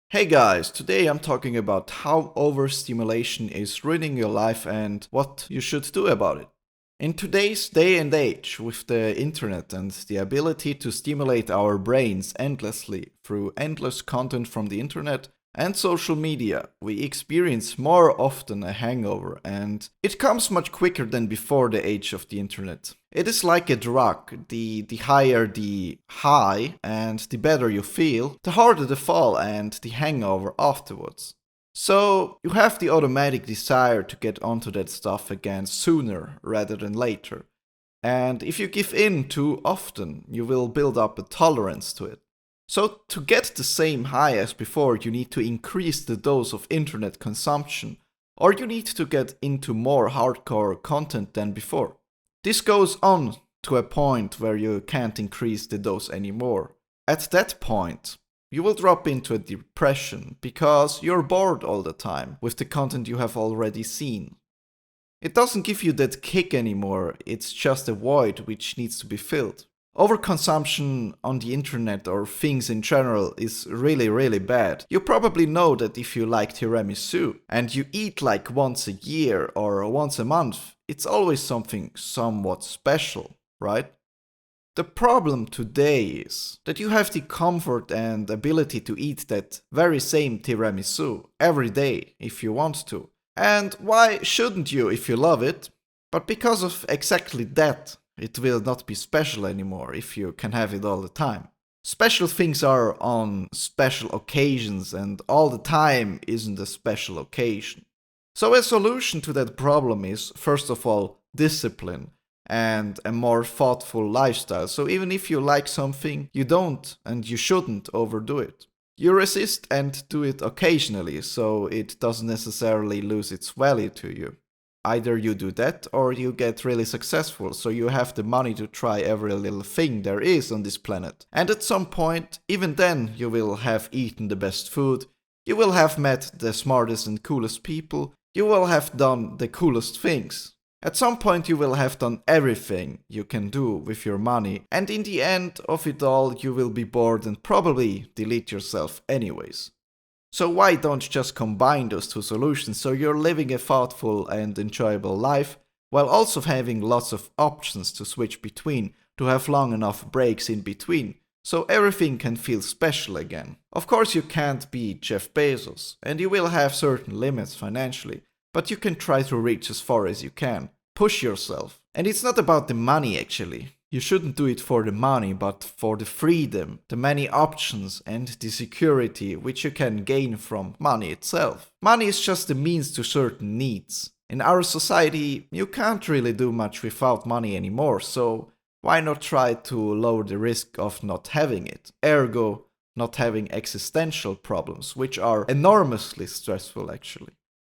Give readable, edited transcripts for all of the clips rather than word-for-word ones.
Hey guys, today I'm talking about how overstimulation is ruining your life and what you should do about it. In today's day and age, with the internet and the ability to stimulate our brains endlessly through endless content from the internet and social media, we experience more often a hangover, and it comes much quicker than before the age of the internet. It is like a drug. The higher the high and the better you feel, the harder the fall and the hangover afterwards. So you have the automatic desire to get onto that stuff again sooner rather than later. And if you give in too often, you will build up a tolerance to it. So to get the same high as before, you need to increase the dose of internet consumption, or you need to get into more hardcore content than before. This goes on to a point where you can't increase the dose anymore. At that point, you will drop into a depression because you're bored all the time with the content you have already seen. It doesn't give you that kick anymore, it's just a void which needs to be filled. Overconsumption on the internet or things in general is really bad. You probably know that if you like tiramisu and you eat like once a year or once a month, it's always something somewhat special, right? The problem today is that you have the comfort and ability to eat that very same tiramisu every day if you want to. And why shouldn't you if you love it? But because of exactly that, it will not be special anymore if you can have it all the time. Special things are on special occasions, and all the time isn't a special occasion. So a solution to that problem is, first of all, discipline and a more thoughtful lifestyle. So even if you like something, you don't and you shouldn't overdo it. You resist and do it occasionally, so it doesn't necessarily lose its value to you. Either you do that or you get really successful, so you have the money to try every little thing there is on this planet. And at some point, even then, you will have eaten the best food, you will have met the smartest and coolest people, you will have done the coolest things. At some point, you will have done everything you can do with your money, and in the end of it all, you will be bored and probably delete yourself anyways. So why don't just combine those two solutions so you're living a thoughtful and enjoyable life while also having lots of options to switch between, to have long enough breaks in between, so everything can feel special again. Of course you can't be Jeff Bezos, and you will have certain limits financially, but you can try to reach as far as you can. Push yourself. And it's not about the money actually. You shouldn't do it for the money, but for the freedom, the many options, and the security which you can gain from money itself. Money is just a means to certain needs. In our society, you can't really do much without money anymore, so why not try to lower the risk of not having it? Ergo, not having existential problems, which are enormously stressful actually.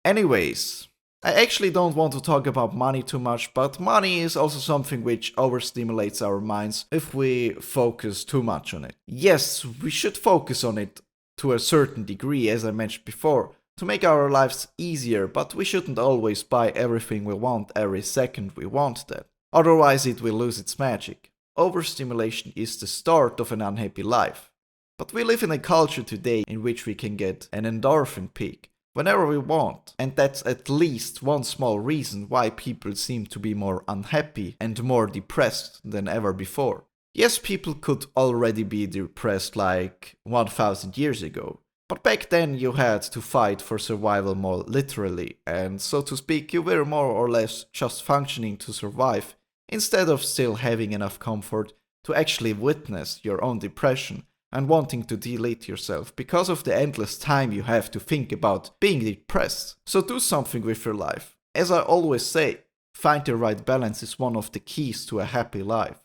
Anyways, I actually don't want to talk about money too much, but money is also something which overstimulates our minds if we focus too much on it. Yes, we should focus on it to a certain degree, as I mentioned before, to make our lives easier, but we shouldn't always buy everything we want every second we want that. Otherwise it will lose its magic. Overstimulation is the start of an unhappy life. But we live in a culture today in which we can get an endorphin peak whenever we want, and that's at least one small reason why people seem to be more unhappy and more depressed than ever before. Yes, people could already be depressed like 1000 years ago, but back then you had to fight for survival more literally, and so to speak, you were more or less just functioning to survive, instead of still having enough comfort to actually witness your own depression and wanting to delete yourself because of the endless time you have to think about being depressed. So do something with your life. As I always say, find the right balance is one of the keys to a happy life.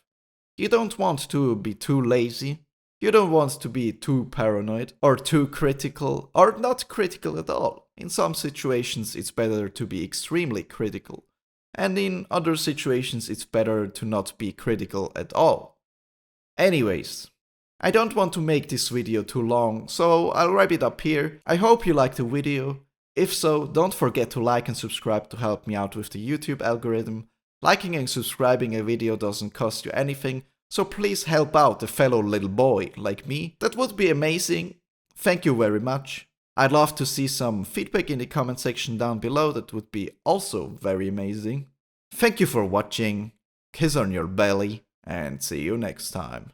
You don't want to be too lazy, you don't want to be too paranoid or too critical or not critical at all. In some situations it's better to be extremely critical, and in other situations it's better to not be critical at all. Anyways, I don't want to make this video too long, so I'll wrap it up here. I hope you liked the video. If so, don't forget to like and subscribe to help me out with the YouTube algorithm. Liking and subscribing a video doesn't cost you anything, so please help out a fellow little boy like me. That would be amazing. Thank you very much. I'd love to see some feedback in the comment section down below, that would be also very amazing. Thank you for watching, kiss on your belly, and see you next time.